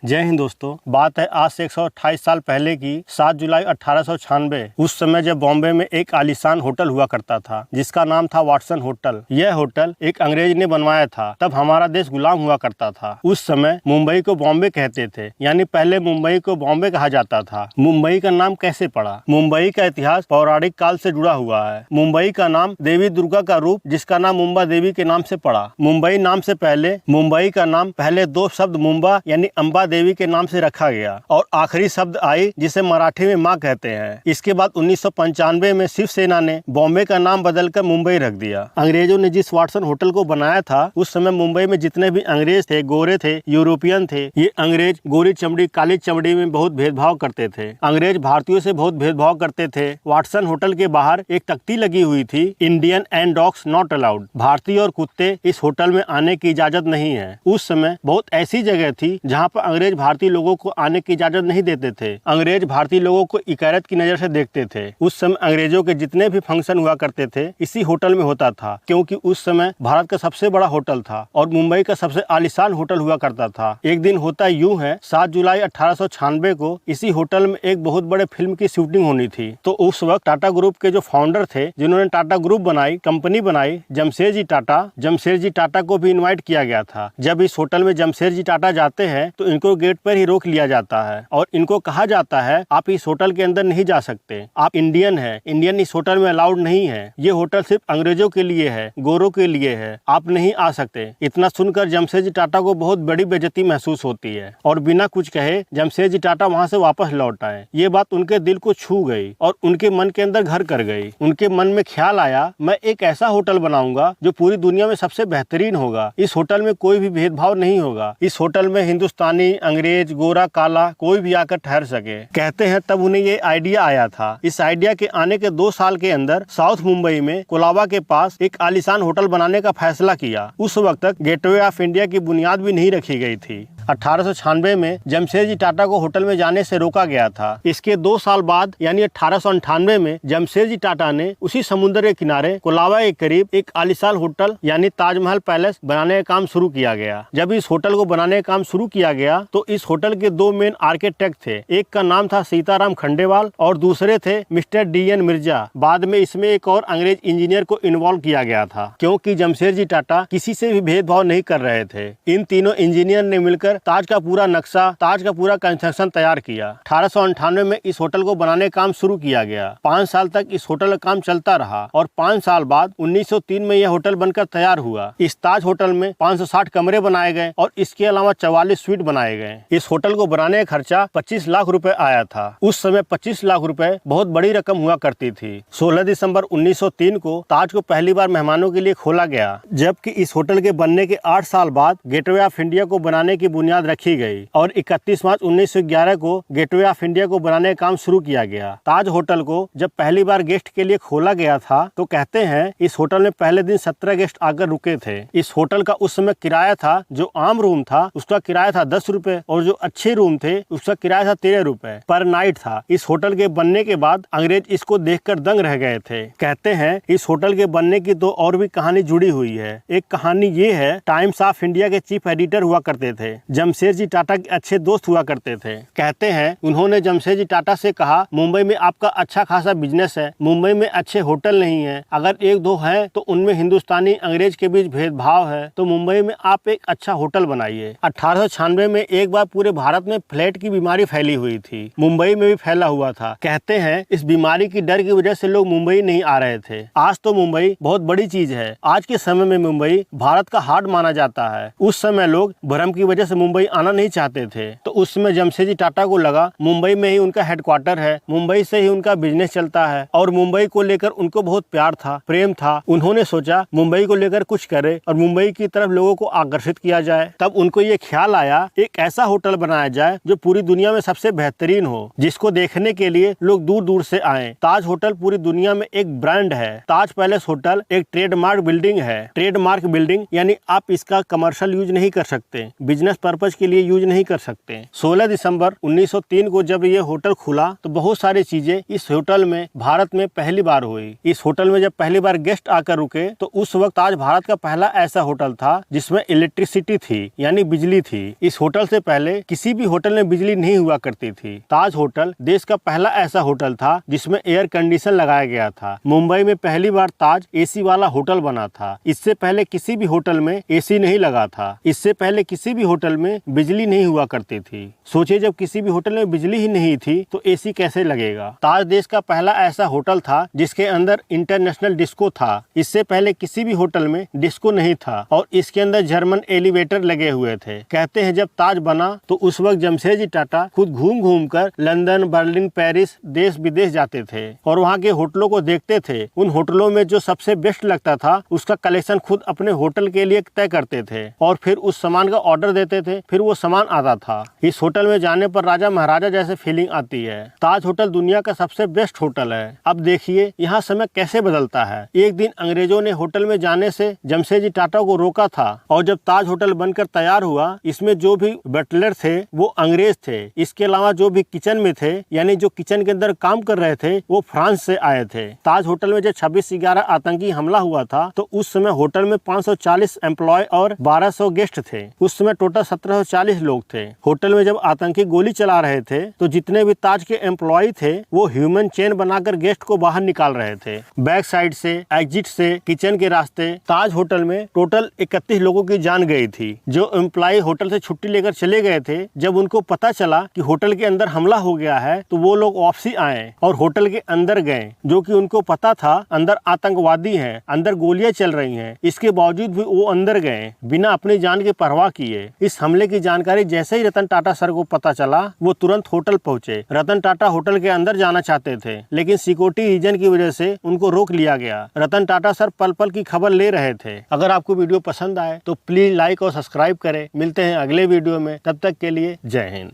जय हिंद दोस्तों। बात है आज से 128 साल पहले की 7 जुलाई 1896। उस समय जब बॉम्बे में एक आलीशान होटल हुआ करता था जिसका नाम था वाटसन होटल। यह होटल एक अंग्रेज ने बनवाया था। तब हमारा देश गुलाम हुआ करता था। उस समय मुंबई को बॉम्बे कहते थे, यानी पहले मुंबई को बॉम्बे कहा जाता था। मुंबई का नाम कैसे पड़ा? मुंबई का इतिहास पौराणिक काल से जुड़ा हुआ है। मुंबई का नाम देवी दुर्गा का रूप जिसका नाम मुंबा देवी के नाम से पड़ा। मुंबई नाम से पहले मुंबई का नाम पहले दो शब्द मुंबा यानी अम्बा देवी के नाम से रखा गया और आखिरी शब्द आई जिसे मराठी में माँ कहते हैं। इसके बाद 1995 में शिवसेना ने बॉम्बे का नाम बदलकर मुंबई रख दिया। अंग्रेजों ने जिस वाटसन होटल को बनाया था उस समय मुंबई में जितने भी अंग्रेज थे, गोरे थे, यूरोपियन थे, ये अंग्रेज गोरी चमड़ी काली चमड़ी में बहुत भेदभाव करते थे। अंग्रेज भारतीयों से बहुत भेदभाव करते थे। वाटसन होटल के बाहर एक तख्ती लगी हुई थी, Indian and dogs not allowed. भारतीय और कुत्ते इस होटल में आने की इजाजत नहीं है। उस समय बहुत ऐसी जगह थी जहाँ पर अंग्रेज भारतीय लोगों को आने की इजाजत नहीं देते थे। अंग्रेज भारतीय लोगों को इकायत की नजर से देखते थे। उस समय अंग्रेजों के जितने भी फंक्शन हुआ करते थे इसी होटल में होता था, क्योंकि उस समय भारत का सबसे बड़ा होटल था और मुंबई का सबसे आलीशान होटल हुआ करता था। एक दिन होता यूं है, 7 जुलाई 1896 को इसी होटल में एक बहुत बड़े फिल्म की शूटिंग होनी थी। तो उस वक्त टाटा ग्रुप के जो फाउंडर थे, जिन्होंने टाटा ग्रुप बनाई, कंपनी बनाई, जमशेदजी टाटा को भी इन्वाइट किया गया था। जब इस होटल में जमशेदजी टाटा जाते हैं तो इनको गेट पर ही रोक लिया जाता है और इनको कहा जाता है आप इस होटल के अंदर नहीं जा सकते, आप इंडियन हैं, इंडियन इस होटल में अलाउड नहीं है, ये होटल सिर्फ अंग्रेजों के लिए है, गोरों के लिए है, आप नहीं आ सकते। इतना सुनकर जमशेदजी टाटा को बहुत बड़ी बेइज्जती महसूस होती है और बिना कुछ कहे जमशेदजी टाटा वहाँ से वापस लौट आए। ये बात उनके दिल को छू गई और उनके मन के अंदर घर कर गई। उनके मन में ख्याल आया, मैं एक ऐसा होटल बनाऊंगा जो पूरी दुनिया में सबसे बेहतरीन होगा। इस होटल में कोई भी भेदभाव नहीं होगा। इस होटल में हिंदुस्तानी, अंग्रेज, गोरा, काला कोई भी आकर ठहर सके। कहते हैं तब उन्हें ये आइडिया आया था। इस आइडिया के आने के 2 साल के अंदर साउथ मुंबई में कोलाबा के पास एक आलीशान होटल बनाने का फैसला किया। उस वक्त तक गेटवे ऑफ इंडिया की बुनियाद भी नहीं रखी गई थी। 1896 में जमशेदजी टाटा को होटल में जाने से रोका गया था। इसके 2 साल बाद यानी 1898 में जमशेदजी टाटा ने उसी समुद्र के किनारे कोलाबा के करीब एक आलीशान होटल यानी ताजमहल पैलेस बनाने का काम शुरू किया गया। जब इस होटल को बनाने का काम शुरू किया गया तो इस होटल के 2 मेन आर्किटेक्ट थे। एक का नाम था सीताराम खंडेवाल और दूसरे थे मिस्टर DN मिर्जा। बाद में इसमें एक और अंग्रेज इंजीनियर को इन्वॉल्व किया गया था, क्योंकि जमशेदजी टाटा किसी से भी भेदभाव नहीं कर रहे थे। इन तीनों इंजीनियर ने मिलकर ताज का पूरा नक्शा, ताज का पूरा कंस्ट्रक्शन तैयार किया। 1898 में इस होटल को बनाने का काम शुरू किया गया। 5 साल तक इस होटल का काम चलता रहा और 5 साल बाद 1903 में यह होटल बनकर तैयार हुआ। इस ताज होटल में 560 कमरे बनाए गए और इसके अलावा 44 स्वीट बनाए गए। इस होटल को बनाने का खर्चा 25 लाख रुपए आया था। उस समय 25 लाख रुपए बहुत बड़ी रकम हुआ करती थी। 16 दिसंबर 1903 को ताज को पहली बार मेहमानों के लिए खोला गया, जबकि इस होटल के बनने के 8 साल बाद गेटवे ऑफ इंडिया को बनाने की बुनियाद रखी गई और 31 मार्च 1911 को गेटवे ऑफ इंडिया को बनाने का काम शुरू किया गया। ताज होटल को जब पहली बार गेस्ट के लिए खोला गया था तो कहते हैं इस होटल में पहले दिन 17 गेस्ट आकर रुके थे। इस होटल का उस समय किराया था, जो आम रूम था उसका किराया था 10 रुपए और जो अच्छे रूम थे उसका किराया था 13 रुपए पर नाइट था। इस होटल के बनने के बाद अंग्रेज इसको देखकर दंग रह गए थे। कहते हैं इस होटल के बनने की 2 और भी कहानी जुड़ी हुई है। एक कहानी ये है, टाइम्स ऑफ इंडिया के चीफ एडिटर हुआ करते थे, जमशेदजी टाटा के अच्छे दोस्त हुआ करते थे। कहते हैं उन्होंने जमशेदजी टाटा से कहा, मुंबई में आपका अच्छा खासा बिजनेस है, मुंबई में अच्छे होटल नहीं है, अगर 1-2 हैं तो उनमें हिंदुस्तानी अंग्रेज के बीच भेदभाव है, तो मुंबई में आप एक अच्छा होटल बनाइए। 1896 में एक बार पूरे भारत में फ्लैट की बीमारी फैली हुई थी, मुंबई में भी फैला हुआ था। कहते हैं इस बीमारी की डर की वजह से लोग मुंबई नहीं आ रहे थे। आज तो मुंबई बहुत बड़ी चीज है। आज के समय में मुंबई भारत का हार्ट माना जाता है। उस समय लोग भ्रम की वजह से मुंबई आना नहीं चाहते थे, तो उस समय जमशेदजी टाटा को लगा मुंबई में ही उनका हेडक्वार्टर है, मुंबई से ही उनका बिजनेस चलता है और मुंबई को लेकर उनको बहुत प्यार था, प्रेम था। उन्होंने सोचा मुंबई को लेकर कुछ करे और मुंबई की तरफ लोगों को आकर्षित किया जाए। तब उनको ये ख्याल आया एक ऐसा होटल बनाया जाए जो पूरी दुनिया में सबसे बेहतरीन हो, जिसको देखने के लिए लोग दूर दूर से आए। ताज होटल पूरी दुनिया में एक ब्रांड है। ताज पैलेस होटल एक ट्रेडमार्क बिल्डिंग है। ट्रेडमार्क बिल्डिंग यानी आप इसका कमर्शियल यूज नहीं कर सकते, बिजनेस पर्पज के लिए यूज नहीं कर सकते। 16 दिसंबर 1903 को जब ये होटल खुला तो बहुत सारी चीजें इस होटल में भारत में पहली बार हुई। इस होटल में जब पहली बार गेस्ट आकर रुके तो उस वक्त ताज भारत का पहला ऐसा होटल था जिसमें इलेक्ट्रिसिटी थी, यानी बिजली थी। इस होटल से पहले किसी भी होटल में बिजली नहीं हुआ करती थी। ताज होटल देश का पहला ऐसा होटल था जिसमें एयर कंडीशन लगाया गया था। मुंबई में पहली बार ताज एसी वाला होटल बना था। इससे पहले किसी भी होटल में एसी नहीं लगा था। इससे पहले किसी भी होटल में बिजली नहीं हुआ करती थी। सोचिए, जब किसी भी होटल में बिजली ही नहीं थी तो एसी कैसे लगेगा। ताज देश का पहला ऐसा होटल था जिसके अंदर इंटरनेशनल डिस्को था। इससे पहले किसी भी होटल में डिस्को नहीं था और इसके अंदर जर्मन एलिवेटर लगे हुए थे। कहते हैं जब ताज बना तो उस वक्त जमशेदजी टाटा खुद घूम घूम कर लंदन, बर्लिन, पेरिस, देश विदेश जाते थे और वहाँ के होटलों को देखते थे। उन होटलों में जो सबसे बेस्ट लगता था उसका कलेक्शन खुद अपने होटल के लिए तय करते थे और फिर उस सामान का ऑर्डर देते थे, फिर वो सामान आता था। इस होटल में जाने पर राजा महाराजा जैसे फीलिंग आती है। ताज होटल दुनिया का सबसे बेस्ट होटल है। अब देखिए यहाँ समय कैसे बदलता है। एक दिन अंग्रेजों ने होटल में जाने से जमशेदजी टाटा को रोका था और जब ताज होटल बनकर तैयार हुआ, इसमें जो भी बटलर थे वो अंग्रेज थे। इसके अलावा जो भी किचन में थे, यानी जो किचन के अंदर काम कर रहे थे, वो फ्रांस से आए थे। ताज होटल में जब 26/11 आतंकी हमला हुआ था तो उस समय होटल में 540 एम्प्लॉय और 1200 गेस्ट थे। उस समय टोटल 1740 लोग थे। होटल में जब आतंकी गोली चला रहे थे तो जितने भी ताज के एम्प्लॉय थे वो ह्यूमन चेन बनाकर गेस्ट को बाहर निकाल रहे थे। बैक साइड से, एग्जिट से, किचन के रास्ते। ताज होटल में टोटल 31 लोगों की जान गई थी। जो एम्प्लॉय होटल से छुट्टी लेकर चले गए थे, जब उनको पता चला कि होटल के अंदर हमला हो गया है तो वो लोग वापसी आए और होटल के अंदर गए, जो कि उनको पता था अंदर आतंकवादी हैं, अंदर गोलियां चल रही हैं। इसके बावजूद भी वो अंदर गए बिना अपनी जान की परवाह किए। इस हमले की जानकारी जैसे ही रतन टाटा सर को पता चला, वो तुरंत होटल पहुंचे। रतन टाटा होटल के अंदर जाना चाहते थे लेकिन सिक्योरिटी रीजन की वजह से उनको रोक लिया गया। रतन टाटा सर पल पल की खबर ले रहे थे। अगर आपको वीडियो पसंद आए तो प्लीज लाइक और सब्सक्राइब करें। मिलते हैं अगले वीडियो में, तब तक के लिए जय हिंद।